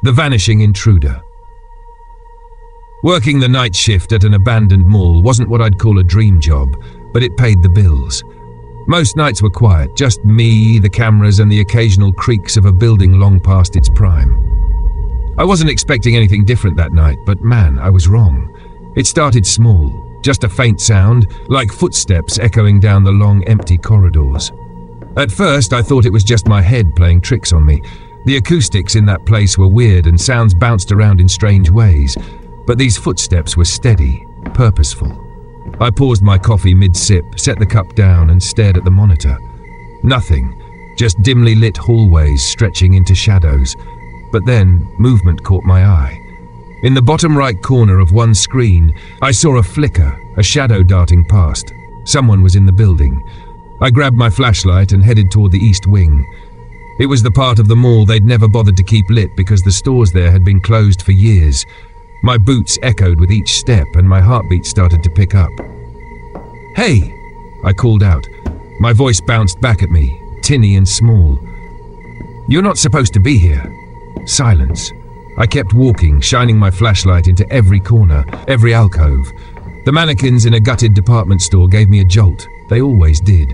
The Vanishing Intruder. Working the night shift at an abandoned mall wasn't what I'd call a dream job, but it paid the bills. Most nights were quiet, just me, the cameras, and the occasional creaks of a building long past its prime. I wasn't expecting anything different that night, but man, I was wrong. It started small, just a faint sound, like footsteps echoing down the long, empty corridors. At first, I thought it was just my head playing tricks on me. The acoustics in that place were weird and sounds bounced around in strange ways, but these footsteps were steady, purposeful. I paused my coffee mid-sip, set the cup down and stared at the monitor. Nothing, just dimly lit hallways stretching into shadows. But then, movement caught my eye. In the bottom right corner of one screen, I saw a flicker, a shadow darting past. Someone was in the building. I grabbed my flashlight and headed toward the east wing. It was the part of the mall they'd never bothered to keep lit because the stores there had been closed for years. My boots echoed with each step and my heartbeat started to pick up. "Hey!" I called out. My voice bounced back at me, tinny and small. "You're not supposed to be here." Silence. I kept walking, shining my flashlight into every corner, every alcove. The mannequins in a gutted department store gave me a jolt. They always did.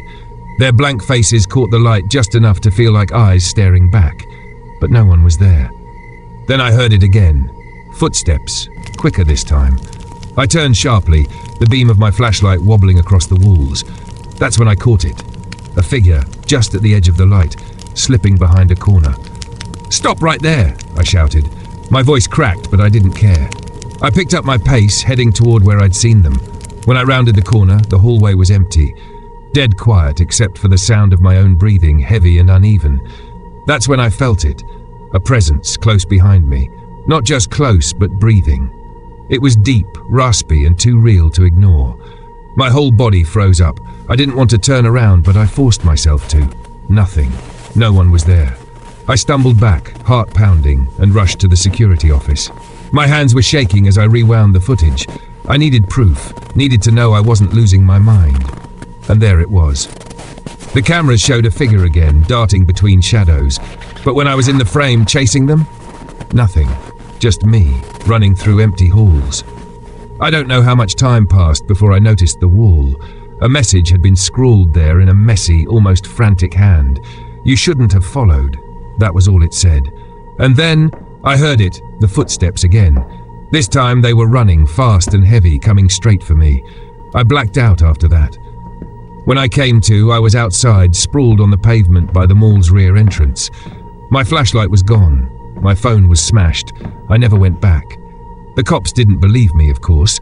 Their blank faces caught the light just enough to feel like eyes staring back, but no one was there. Then I heard it again. Footsteps, quicker this time. I turned sharply, the beam of my flashlight wobbling across the walls. That's when I caught it. A figure, just at the edge of the light, slipping behind a corner. "Stop right there!" I shouted. My voice cracked, but I didn't care. I picked up my pace, heading toward where I'd seen them. When I rounded the corner, the hallway was empty. Dead quiet except for the sound of my own breathing, heavy and uneven. That's when I felt it. A presence close behind me. Not just close, but breathing. It was deep, raspy, and too real to ignore. My whole body froze up. I didn't want to turn around, but I forced myself to. Nothing. No one was there. I stumbled back, heart pounding, and rushed to the security office. My hands were shaking as I rewound the footage. I needed proof, needed to know I wasn't losing my mind. And there it was. The cameras showed a figure again, darting between shadows. But when I was in the frame chasing them, nothing. Just me, running through empty halls. I don't know how much time passed before I noticed the wall. A message had been scrawled there in a messy, almost frantic hand. "You shouldn't have followed." That was all it said. And then I heard it, the footsteps again. This time they were running, fast and heavy, coming straight for me. I blacked out after that. When I came to, I was outside, sprawled on the pavement by the mall's rear entrance. My flashlight was gone. My phone was smashed. I never went back. The cops didn't believe me, of course.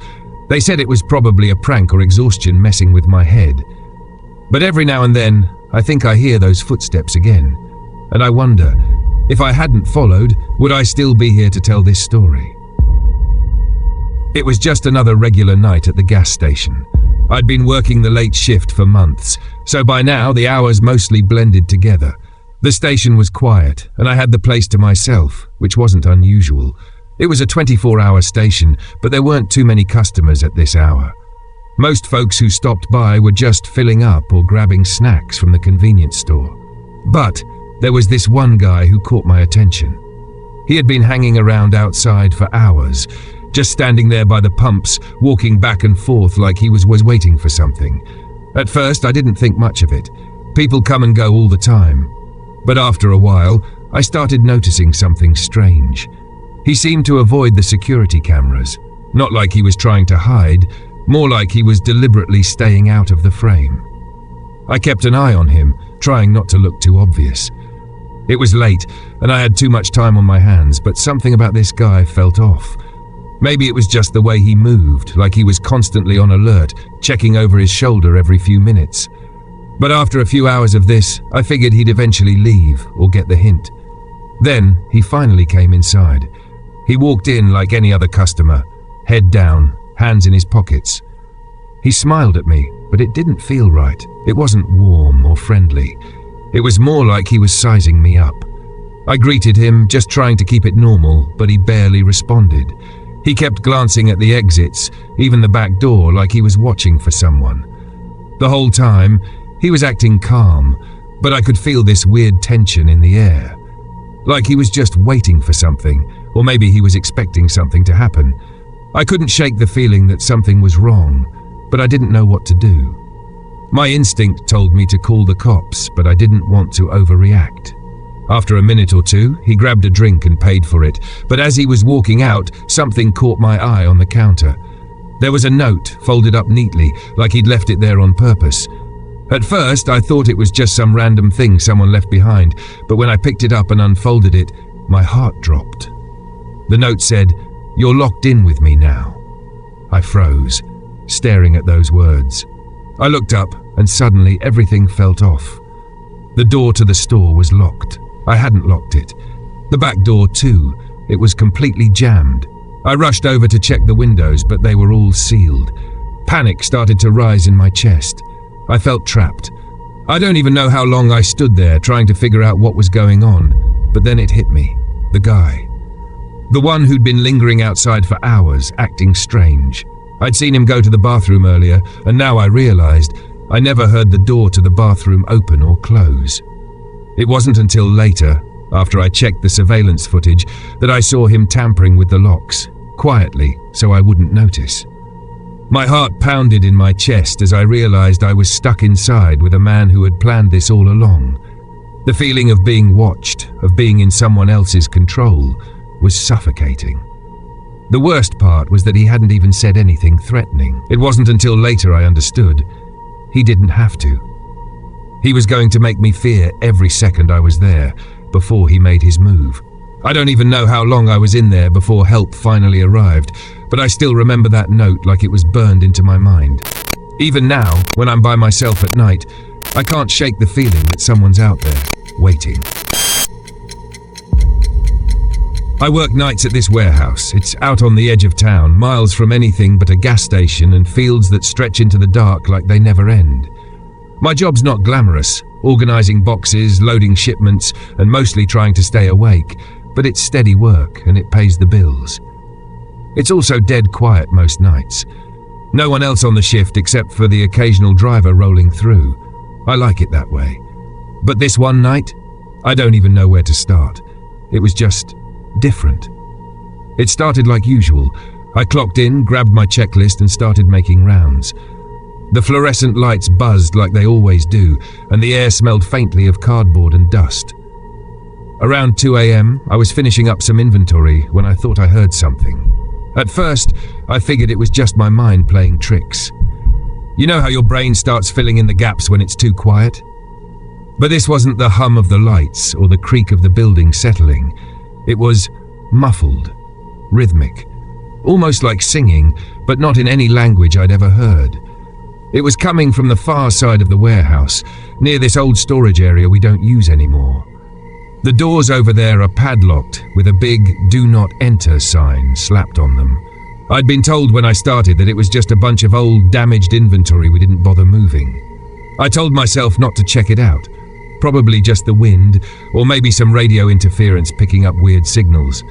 They said it was probably a prank or exhaustion messing with my head. But every now and then, I think I hear those footsteps again. And I wonder, if I hadn't followed, would I still be here to tell this story? It was just another regular night at the gas station. I'd been working the late shift for months, so by now the hours mostly blended together. The station was quiet, and I had the place to myself, which wasn't unusual. It was a 24-hour station, but there weren't too many customers at this hour. Most folks who stopped by were just filling up or grabbing snacks from the convenience store. But there was this one guy who caught my attention. He had been hanging around outside for hours, just standing there by the pumps, walking back and forth like he was waiting for something. At first, I didn't think much of it. People come and go all the time. But after a while, I started noticing something strange. He seemed to avoid the security cameras. Not like he was trying to hide, more like he was deliberately staying out of the frame. I kept an eye on him, trying not to look too obvious. It was late, and I had too much time on my hands, but something about this guy felt off. Maybe it was just the way he moved, like he was constantly on alert, checking over his shoulder every few minutes. But after a few hours of this, I figured he'd eventually leave or get the hint. Then, he finally came inside. He walked in like any other customer, head down, hands in his pockets. He smiled at me, but it didn't feel right. It wasn't warm or friendly. It was more like he was sizing me up. I greeted him, just trying to keep it normal, but he barely responded. He kept glancing at the exits, even the back door, like he was watching for someone. The whole time, he was acting calm, but I could feel this weird tension in the air. Like he was just waiting for something, or maybe he was expecting something to happen. I couldn't shake the feeling that something was wrong, but I didn't know what to do. My instinct told me to call the cops, but I didn't want to overreact. After a minute or two, he grabbed a drink and paid for it, but as he was walking out, something caught my eye on the counter. There was a note folded up neatly, like he'd left it there on purpose. At first, I thought it was just some random thing someone left behind, but when I picked it up and unfolded it, my heart dropped. The note said, "You're locked in with me now." I froze, staring at those words. I looked up, and suddenly everything felt off. The door to the store was locked. I hadn't locked it. The back door too. It was completely jammed. I rushed over to check the windows, but they were all sealed. Panic started to rise in my chest. I felt trapped. I don't even know how long I stood there trying to figure out what was going on, but then it hit me. The guy. The one who'd been lingering outside for hours, acting strange. I'd seen him go to the bathroom earlier, and now I realized I never heard the door to the bathroom open or close. It wasn't until later, after I checked the surveillance footage, that I saw him tampering with the locks, quietly, so I wouldn't notice. My heart pounded in my chest as I realized I was stuck inside with a man who had planned this all along. The feeling of being watched, of being in someone else's control, was suffocating. The worst part was that he hadn't even said anything threatening. It wasn't until later I understood. He didn't have to. He was going to make me fear every second I was there, before he made his move. I don't even know how long I was in there before help finally arrived, but I still remember that note like it was burned into my mind. Even now, when I'm by myself at night, I can't shake the feeling that someone's out there, waiting. I work nights at this warehouse. It's out on the edge of town, miles from anything but a gas station and fields that stretch into the dark like they never end. My job's not glamorous, organizing boxes, loading shipments, and mostly trying to stay awake, but it's steady work and it pays the bills. It's also dead quiet most nights. No one else on the shift except for the occasional driver rolling through. I like it that way. But this one night, I don't even know where to start. It was just different. It started like usual. I clocked in, grabbed my checklist and started making rounds. The fluorescent lights buzzed like they always do, and the air smelled faintly of cardboard and dust. Around 2 a.m., I was finishing up some inventory when I thought I heard something. At first, I figured it was just my mind playing tricks. You know how your brain starts filling in the gaps when it's too quiet? But this wasn't the hum of the lights or the creak of the building settling. It was muffled, rhythmic, almost like singing, but not in any language I'd ever heard. It was coming from the far side of the warehouse, near this old storage area we don't use anymore. The doors over there are padlocked, with a big "Do Not Enter" sign slapped on them. I'd been told when I started that it was just a bunch of old, damaged inventory we didn't bother moving. I told myself not to check it out. Probably just the wind, or maybe some radio interference picking up weird signals.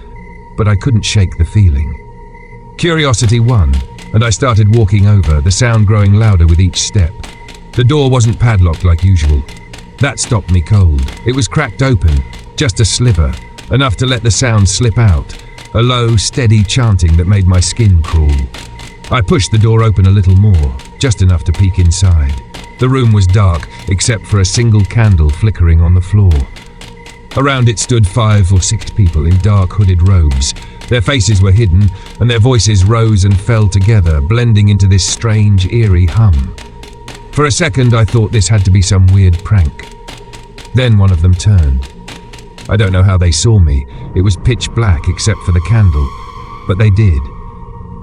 But I couldn't shake the feeling. Curiosity won, and I started walking over, the sound growing louder with each step. The door wasn't padlocked like usual. That stopped me cold. It was cracked open, just a sliver, enough to let the sound slip out, a low, steady chanting that made my skin crawl. I pushed the door open a little more, just enough to peek inside. The room was dark, except for a single candle flickering on the floor. Around it stood 5 or 6 people in dark hooded robes. Their faces were hidden, and their voices rose and fell together, blending into this strange, eerie hum. For a second, I thought this had to be some weird prank. Then one of them turned. I don't know how they saw me. It was pitch black except for the candle, but they did.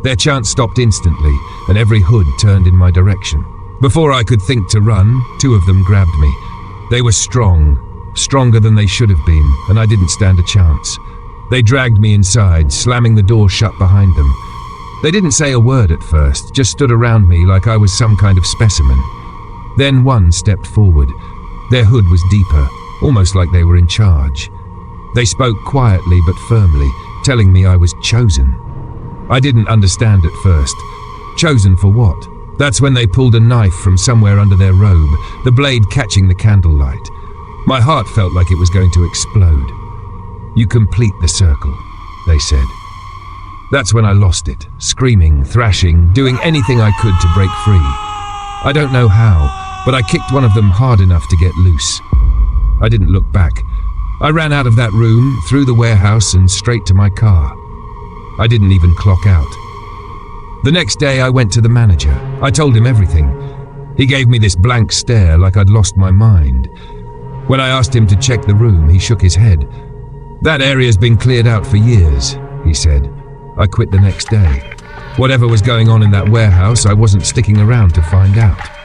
Their chant stopped instantly, and every hood turned in my direction. Before I could think to run, 2 of them grabbed me. They were strong, stronger than they should have been, and I didn't stand a chance. They dragged me inside, slamming the door shut behind them. They didn't say a word at first, just stood around me like I was some kind of specimen. Then one stepped forward. Their hood was deeper, almost like they were in charge. They spoke quietly but firmly, telling me I was chosen. I didn't understand at first. Chosen for what? That's when they pulled a knife from somewhere under their robe, the blade catching the candlelight. My heart felt like it was going to explode. You complete the circle. they said. That's when I lost it, screaming, thrashing, doing anything I could to break free. I don't know how, but I kicked one of them hard enough to get loose. I didn't look back. I ran out of that room, through the warehouse and straight to my car. I didn't even clock out. The next day I went to the manager. I told him everything. He gave me this blank stare like I'd lost my mind. When I asked him to check the room, he shook his head. That area's been cleared out for years, he said. I quit the next day. Whatever was going on in that warehouse, I wasn't sticking around to find out.